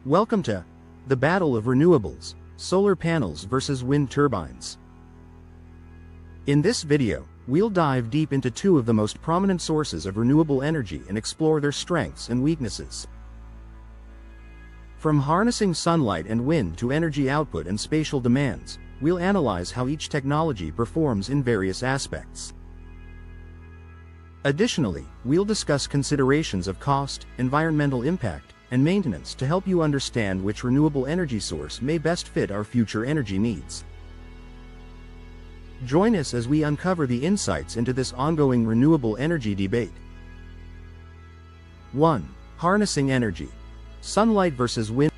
Welcome to the Battle of Renewables, Solar Panels versus Wind Turbines. In this video, we'll dive deep into two of the most prominent sources of renewable energy and explore their strengths and weaknesses. From harnessing sunlight and wind to energy output and spatial demands, we'll analyze how each technology performs in various aspects. Additionally, we'll discuss considerations of cost, environmental impact, and maintenance to help you understand which renewable energy source may best fit our future energy needs. Join us as we uncover the insights into this ongoing renewable energy debate. 1. Harnessing energy. Sunlight versus wind.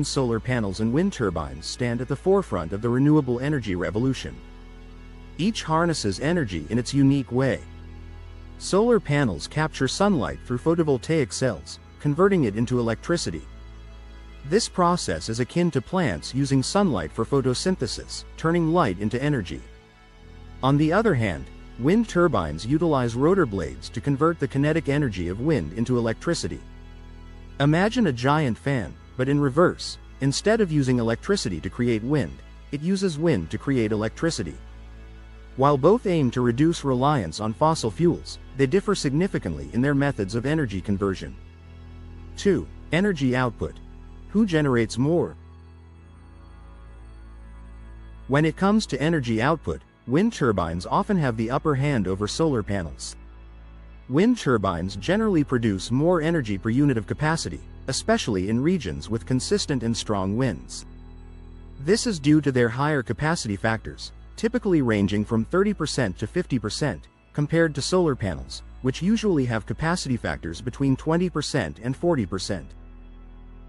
Solar panels and wind turbines stand at the forefront of the renewable energy revolution. Each harnesses energy in its unique way. Solar panels capture sunlight through photovoltaic cells, converting it into electricity. This process is akin to plants using sunlight for photosynthesis, turning light into energy. On the other hand, wind turbines utilize rotor blades to convert the kinetic energy of wind into electricity. Imagine a giant fan, but in reverse. Instead of using electricity to create wind, it uses wind to create electricity. While both aim to reduce reliance on fossil fuels, they differ significantly in their methods of energy conversion. 2. Energy output. Who generates more? When it comes to energy output, wind turbines often have the upper hand over solar panels. Wind turbines generally produce more energy per unit of capacity, especially in regions with consistent and strong winds. This is due to their higher capacity factors, typically ranging from 30% to 50%, compared to solar panels, which usually have capacity factors between 20% and 40%.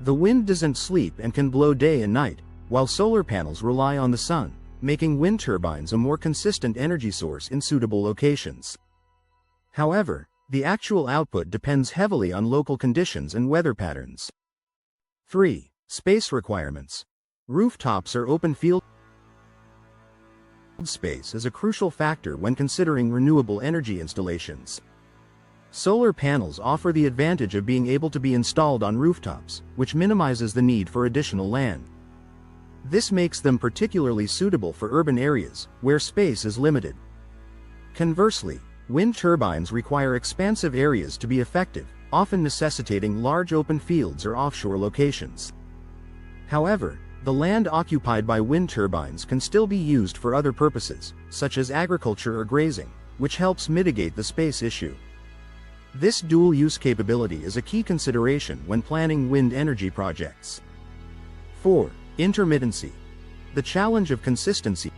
The wind doesn't sleep and can blow day and night, while solar panels rely on the sun, making wind turbines a more consistent energy source in suitable locations. However, the actual output depends heavily on local conditions and weather patterns. 3. Space requirements. Rooftops or open field space is a crucial factor when considering renewable energy installations. Solar panels offer the advantage of being able to be installed on rooftops, which minimizes the need for additional land. This makes them particularly suitable for urban areas, where space is limited. Conversely, wind turbines require expansive areas to be effective, often necessitating large open fields or offshore locations. However, the land occupied by wind turbines can still be used for other purposes, such as agriculture or grazing, which helps mitigate the space issue. This dual-use capability is a key consideration when planning wind energy projects. 4. Intermittency. The challenge of consistency.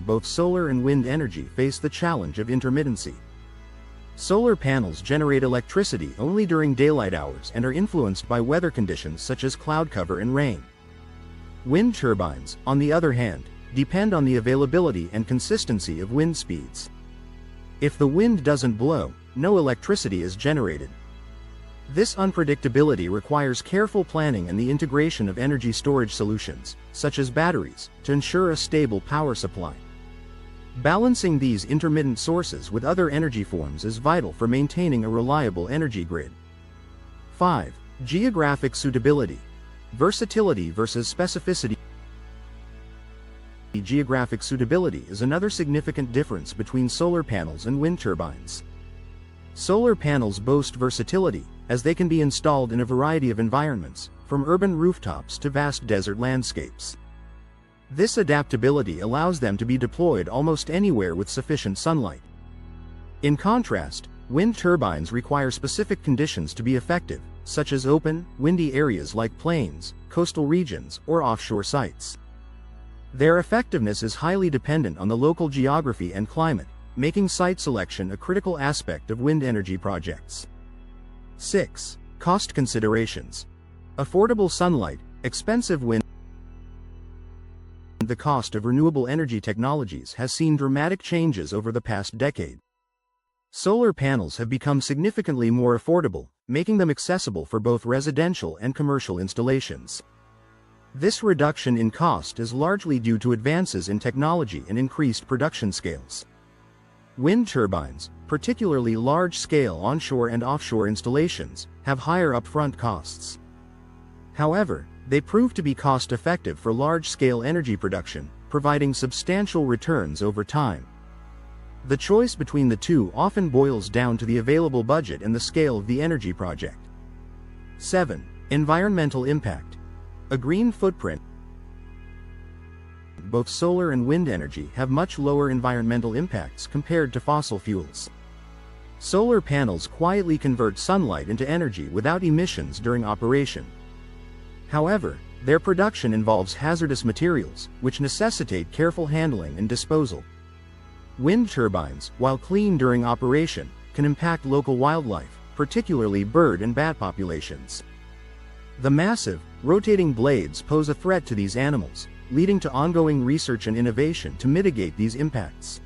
Both solar and wind energy face the challenge of intermittency. Solar panels generate electricity only during daylight hours and are influenced by weather conditions such as cloud cover and rain. Wind turbines, on the other hand, depend on the availability and consistency of wind speeds. If the wind doesn't blow, no electricity is generated. This unpredictability requires careful planning and the integration of energy storage solutions, such as batteries, to ensure a stable power supply. Balancing these intermittent sources with other energy forms is vital for maintaining a reliable energy grid. 5. Geographic suitability. Versatility versus specificity. Geographic suitability is another significant difference between solar panels and wind turbines. Solar panels boast versatility, as they can be installed in a variety of environments, from urban rooftops to vast desert landscapes. This adaptability allows them to be deployed almost anywhere with sufficient sunlight. In contrast, wind turbines require specific conditions to be effective, such as open, windy areas like plains, coastal regions, or offshore sites. Their effectiveness is highly dependent on the local geography and climate, making site selection a critical aspect of wind energy projects. 6. Cost considerations. Affordable sunlight, expensive wind. The cost of renewable energy technologies has seen dramatic changes over the past decade. Solar panels have become significantly more affordable, making them accessible for both residential and commercial installations. This reduction in cost is largely due to advances in technology and increased production scales. Wind turbines, particularly large-scale onshore and offshore installations, have higher upfront costs. However, they prove to be cost-effective for large-scale energy production, providing substantial returns over time. The choice between the two often boils down to the available budget and the scale of the energy project. 7. Environmental impact. A green footprint. Both solar and wind energy have much lower environmental impacts compared to fossil fuels. Solar panels quietly convert sunlight into energy without emissions during operation. However, their production involves hazardous materials, which necessitate careful handling and disposal. Wind turbines, while clean during operation, can impact local wildlife, particularly bird and bat populations. The massive, rotating blades pose a threat to these animals, leading to ongoing research and innovation to mitigate these impacts.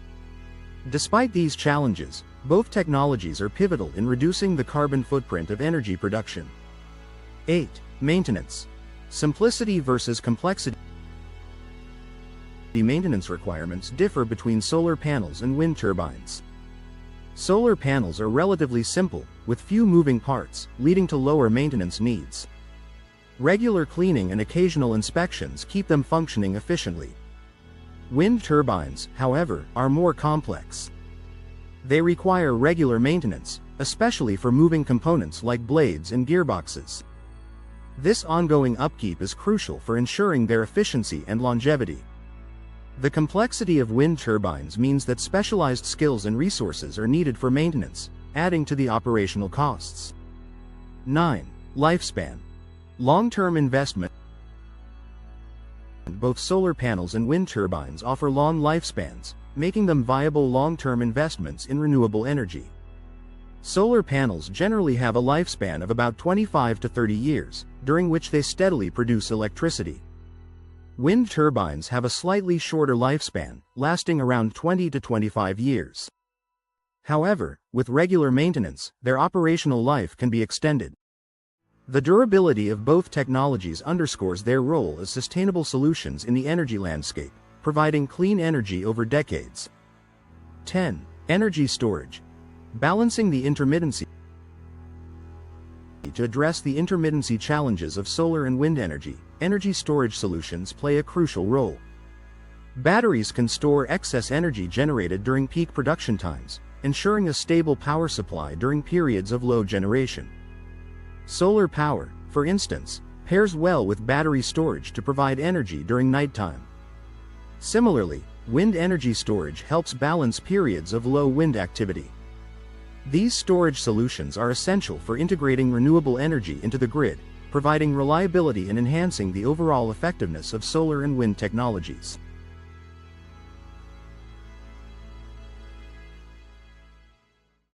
Despite these challenges, both technologies are pivotal in reducing the carbon footprint of energy production. 8. Maintenance. Simplicity versus complexity. The maintenance requirements differ between solar panels and wind turbines. Solar panels are relatively simple, with few moving parts, leading to lower maintenance needs. Regular cleaning and occasional inspections keep them functioning efficiently. Wind turbines, however, are more complex. They require regular maintenance, especially for moving components like blades and gearboxes. This ongoing upkeep is crucial for ensuring their efficiency and longevity. The complexity of wind turbines means that specialized skills and resources are needed for maintenance, adding to the operational costs. 9. Lifespan. Long-term investment. Both solar panels and wind turbines offer long lifespans, making them viable long-term investments in renewable energy. Solar panels generally have a lifespan of about 25 to 30 years, during which they steadily produce electricity. Wind turbines have a slightly shorter lifespan, lasting around 20 to 25 years. However, with regular maintenance, their operational life can be extended. The durability of both technologies underscores their role as sustainable solutions in the energy landscape, providing clean energy over decades. 10. Energy storage. Balancing the intermittency. To address the intermittency challenges of solar and wind energy storage solutions play a crucial role. Batteries can store excess energy generated during peak production times, ensuring a stable power supply during periods of low generation. Solar power, for instance, pairs well with battery storage to provide energy during nighttime. Similarly, wind energy storage helps balance periods of low wind activity. These storage solutions are essential for integrating renewable energy into the grid, providing reliability and enhancing the overall effectiveness of solar and wind technologies.